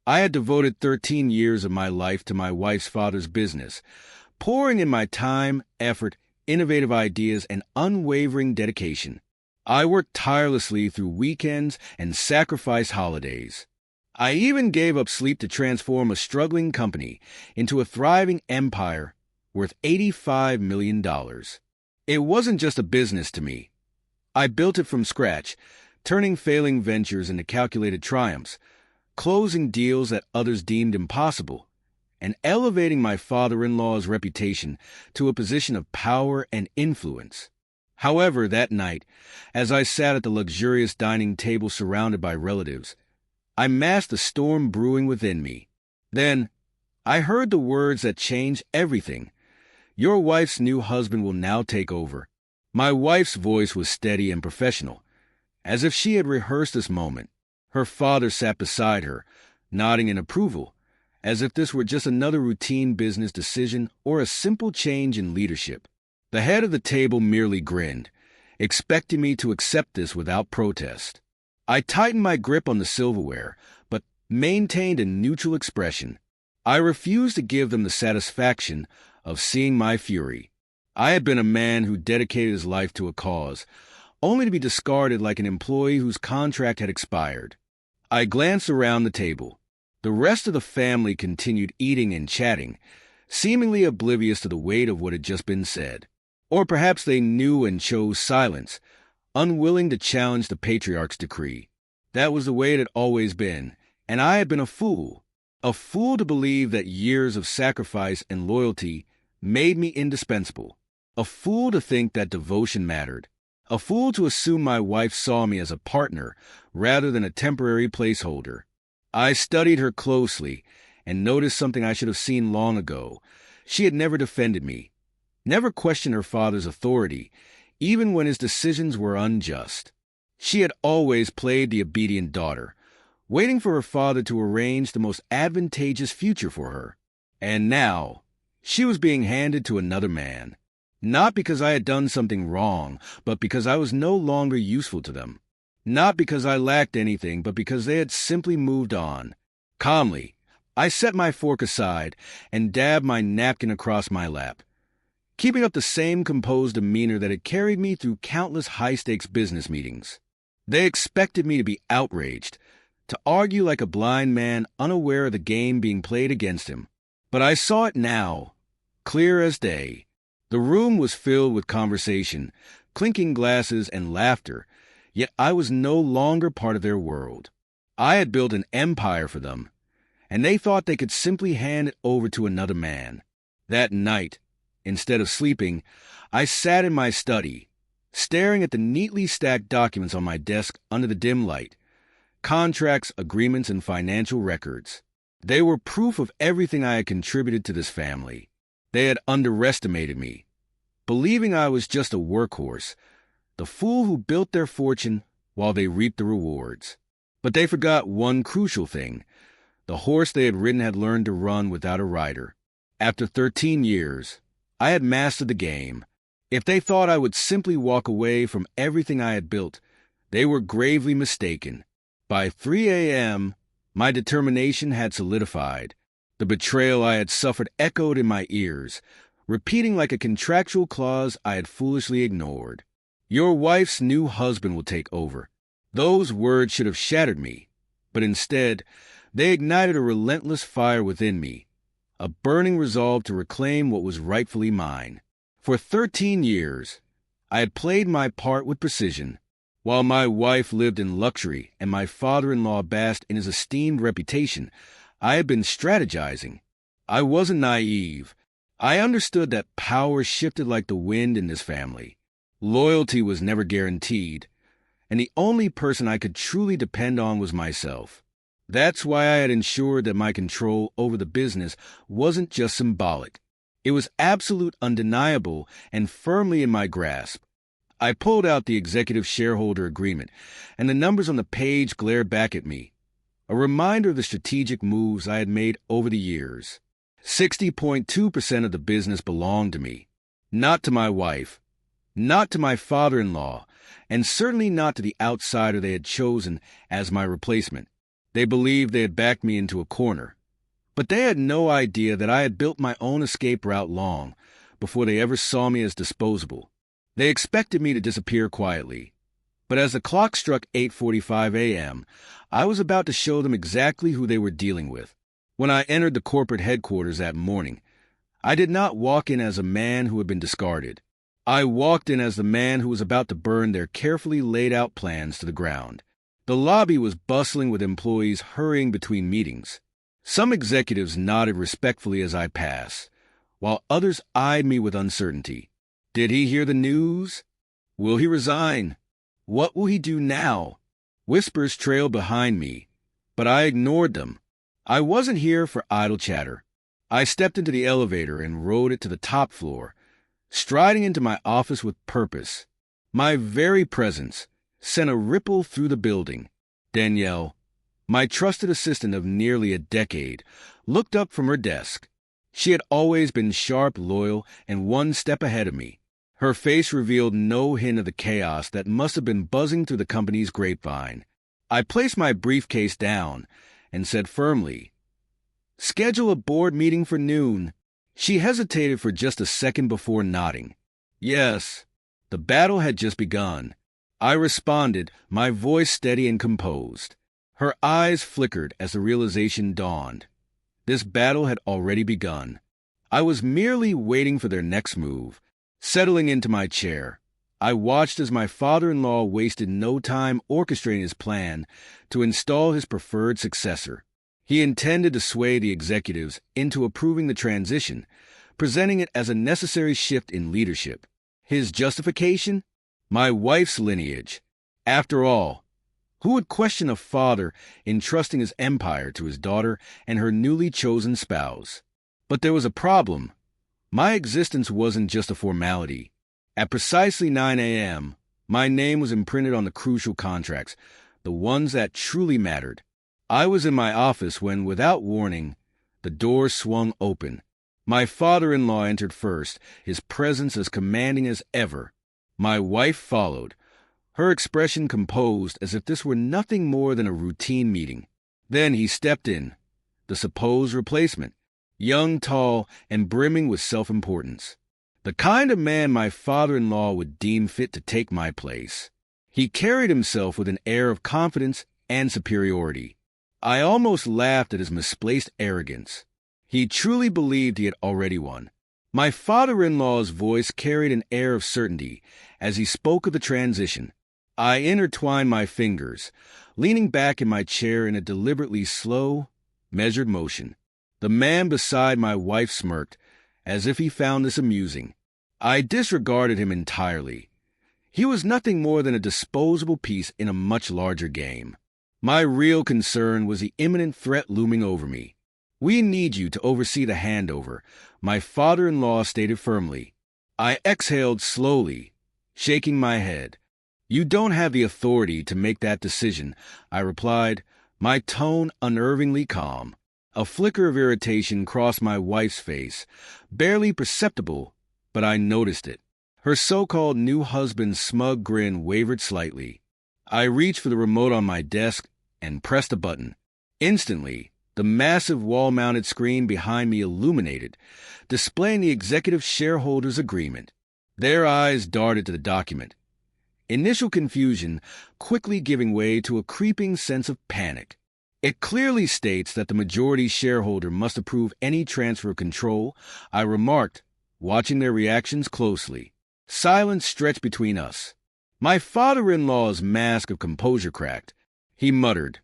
I had devoted 13 years of my life to my wife's father's business, pouring in my time, effort, innovative ideas, and unwavering dedication. I worked tirelessly through weekends and sacrificed holidays. I even gave up sleep to transform a struggling company into a thriving empire worth $85 million. It wasn't just a business to me. I built it from scratch, turning failing ventures into calculated triumphs, closing deals that others deemed impossible, and elevating my father-in-law's reputation to a position of power and influence. However, that night, as I sat at the luxurious dining table surrounded by relatives, I masked the storm brewing within me. Then, I heard the words that changed everything. Your wife's new husband will now take over. My wife's voice was steady and professional, as if she had rehearsed this moment. Her father sat beside her, nodding in approval, as if this were just another routine business decision or a simple change in leadership. The head of the table merely grinned, expecting me to accept this without protest. I tightened my grip on the silverware, but maintained a neutral expression. I refused to give them the satisfaction of seeing my fury. I had been a man who dedicated his life to a cause, only to be discarded like an employee whose contract had expired. I glanced around the table. The rest of the family continued eating and chatting, seemingly oblivious to the weight of what had just been said. Or perhaps they knew and chose silence, unwilling to challenge the patriarch's decree. That was the way it had always been, and I had been a fool to believe that years of sacrifice and loyalty made me indispensable, a fool to think that devotion mattered, a fool to assume my wife saw me as a partner rather than a temporary placeholder. I studied her closely and noticed something I should have seen long ago. She had never defended me, never questioned her father's authority, even when his decisions were unjust. She had always played the obedient daughter, waiting for her father to arrange the most advantageous future for her. And now, she was being handed to another man, not because I had done something wrong, but because I was no longer useful to them. Not because I lacked anything, but because they had simply moved on. Calmly, I set my fork aside and dabbed my napkin across my lap, keeping up the same composed demeanor that had carried me through countless high-stakes business meetings. They expected me to be outraged, to argue like a blind man unaware of the game being played against him. But I saw it now, clear as day. The room was filled with conversation, clinking glasses, and laughter, yet I was no longer part of their world. I had built an empire for them, and they thought they could simply hand it over to another man. That night, instead of sleeping, I sat in my study, staring at the neatly stacked documents on my desk under the dim light. Contracts, agreements, and financial records. They were proof of everything I had contributed to this family. They had underestimated me, believing I was just a workhorse, the fool who built their fortune while they reaped the rewards. But they forgot one crucial thing. The horse they had ridden had learned to run without a rider. After 13 years, I had mastered the game. If they thought I would simply walk away from everything I had built, they were gravely mistaken. By 3 a.m., my determination had solidified. The betrayal I had suffered echoed in my ears, repeating like a contractual clause I had foolishly ignored. Your wife's new husband will take over. Those words should have shattered me, but instead, they ignited a relentless fire within me, a burning resolve to reclaim what was rightfully mine. For 13 years, I had played my part with precision. While my wife lived in luxury and my father-in-law basked in his esteemed reputation, I had been strategizing. I wasn't naive. I understood that power shifted like the wind in this family. Loyalty was never guaranteed, and the only person I could truly depend on was myself. That's why I had ensured that my control over the business wasn't just symbolic. It was absolute, undeniable, and firmly in my grasp. I pulled out the executive shareholder agreement, and the numbers on the page glared back at me, a reminder of the strategic moves I had made over the years. 60.2% of the business belonged to me, not to my wife, not to my father-in-law, and certainly not to the outsider they had chosen as my replacement. They believed they had backed me into a corner. But they had no idea that I had built my own escape route long before they ever saw me as disposable. They expected me to disappear quietly. But as the clock struck 8:45 a.m., I was about to show them exactly who they were dealing with. When I entered the corporate headquarters that morning, I did not walk in as a man who had been discarded. I walked in as the man who was about to burn their carefully laid out plans to the ground. The lobby was bustling with employees hurrying between meetings. Some executives nodded respectfully as I passed, while others eyed me with uncertainty. Did he hear the news? Will he resign? What will he do now? Whispers trailed behind me, but I ignored them. I wasn't here for idle chatter. I stepped into the elevator and rode it to the top floor, striding into my office with purpose. My very presence sent a ripple through the building. Danielle, my trusted assistant of nearly a decade, looked up from her desk. She had always been sharp, loyal, and one step ahead of me. Her face revealed no hint of the chaos that must have been buzzing through the company's grapevine. I placed my briefcase down and said firmly, "Schedule a board meeting for noon." She hesitated for just a second before nodding. Yes, the battle had just begun. I responded, my voice steady and composed. Her eyes flickered as the realization dawned. This battle had already begun. I was merely waiting for their next move. Settling into my chair, I watched as my father-in-law wasted no time orchestrating his plan to install his preferred successor. He intended to sway the executives into approving the transition, presenting it as a necessary shift in leadership. His justification? My wife's lineage. After all, who would question a father entrusting his empire to his daughter and her newly chosen spouse? But there was a problem. My existence wasn't just a formality. At precisely 9 a.m., my name was imprinted on the crucial contracts, the ones that truly mattered. I was in my office when, without warning, the door swung open. My father-in-law entered first, his presence as commanding as ever. My wife followed, her expression composed as if this were nothing more than a routine meeting. Then he stepped in, the supposed replacement, young, tall, and brimming with self-importance. The kind of man my father-in-law would deem fit to take my place. He carried himself with an air of confidence and superiority. I almost laughed at his misplaced arrogance. He truly believed he had already won. My father-in-law's voice carried an air of certainty as he spoke of the transition. I intertwined my fingers, leaning back in my chair in a deliberately slow, measured motion. The man beside my wife smirked, as if he found this amusing. I disregarded him entirely. He was nothing more than a disposable piece in a much larger game. My real concern was the imminent threat looming over me. "We need you to oversee the handover," my father-in-law stated firmly. I exhaled slowly, shaking my head. "You don't have the authority to make that decision," I replied, my tone unnervingly calm. A flicker of irritation crossed my wife's face, barely perceptible, but I noticed it. Her so-called new husband's smug grin wavered slightly. I reached for the remote on my desk and pressed a button. Instantly, the massive wall-mounted screen behind me illuminated, displaying the executive shareholders' agreement. Their eyes darted to the document. Initial confusion quickly giving way to a creeping sense of panic. It clearly states that the majority shareholder must approve any transfer of control, I remarked, watching their reactions closely. Silence stretched between us. My father-in-law's mask of composure cracked. He muttered,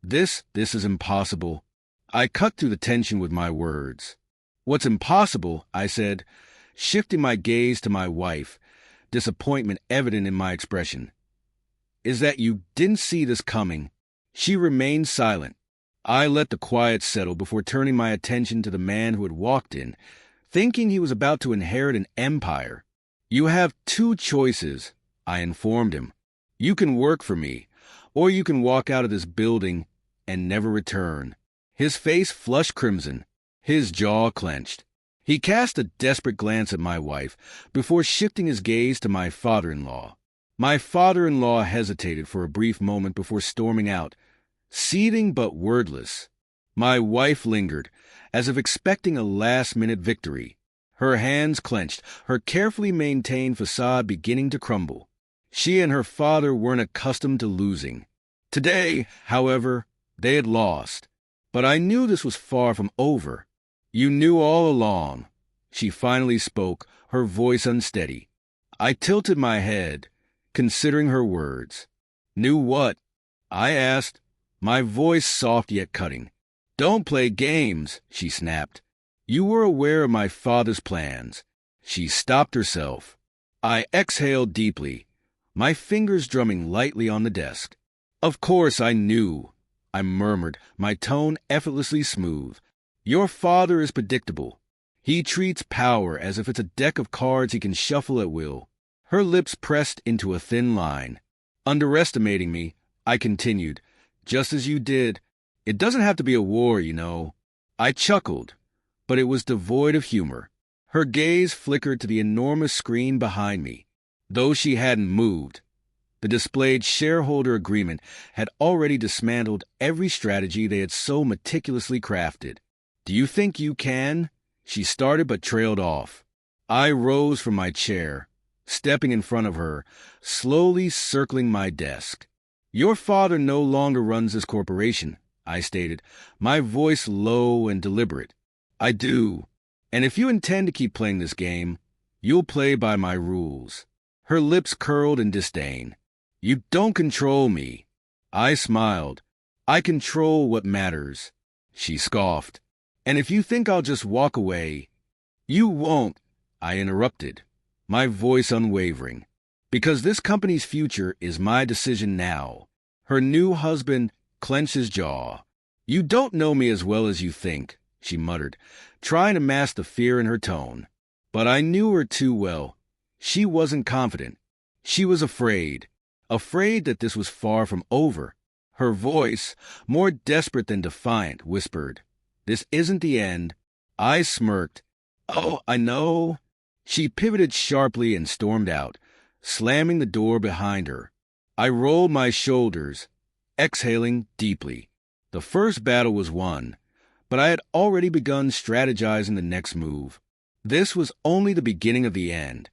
This is impossible." I cut through the tension with my words. "What's impossible," I said, shifting my gaze to my wife, disappointment evident in my expression, "is that you didn't see this coming." She remained silent. I let the quiet settle before turning my attention to the man who had walked in, thinking he was about to inherit an empire. "You have two choices," I informed him. "You can work for me, or you can walk out of this building and never return." His face flushed crimson. His jaw clenched. He cast a desperate glance at my wife before shifting his gaze to my father-in-law. My father-in-law hesitated for a brief moment before storming out, seething but wordless. My wife lingered, as if expecting a last-minute victory. Her hands clenched, her carefully maintained facade beginning to crumble. She and her father weren't accustomed to losing. Today, however, they had lost. But I knew this was far from over. "You knew all along," she finally spoke, her voice unsteady. I tilted my head, considering her words. "Knew what?" I asked, my voice soft yet cutting. "Don't play games," she snapped. "You were aware of my father's plans." She stopped herself. I exhaled deeply, my fingers drumming lightly on the desk. "Of course I knew," I murmured, my tone effortlessly smooth. "Your father is predictable. He treats power as if it's a deck of cards he can shuffle at will." Her lips pressed into a thin line. "Underestimating me," I continued, "just as you did. It doesn't have to be a war, you know." I chuckled, but it was devoid of humor. Her gaze flickered to the enormous screen behind me. Though she hadn't moved, the displayed shareholder agreement had already dismantled every strategy they had so meticulously crafted. "Do you think you can?" She started but trailed off. I rose from my chair, stepping in front of her, slowly circling my desk. "Your father no longer runs this corporation," I stated, my voice low and deliberate. "I do. And if you intend to keep playing this game, you'll play by my rules." Her lips curled in disdain. "You don't control me." I smiled. "I control what matters." She scoffed. "And if you think I'll just walk away—" "You won't," I interrupted, my voice unwavering. "Because this company's future is my decision now." Her new husband clenched his jaw. "You don't know me as well as you think," she muttered, trying to mask the fear in her tone. But I knew her too well. She wasn't confident. She was afraid. Afraid that this was far from over. Her voice, more desperate than defiant, whispered, "This isn't the end." I smirked. "Oh, I know." She pivoted sharply and stormed out, slamming the door behind her. I rolled my shoulders, exhaling deeply. The first battle was won, but I had already begun strategizing the next move. This was only the beginning of the end.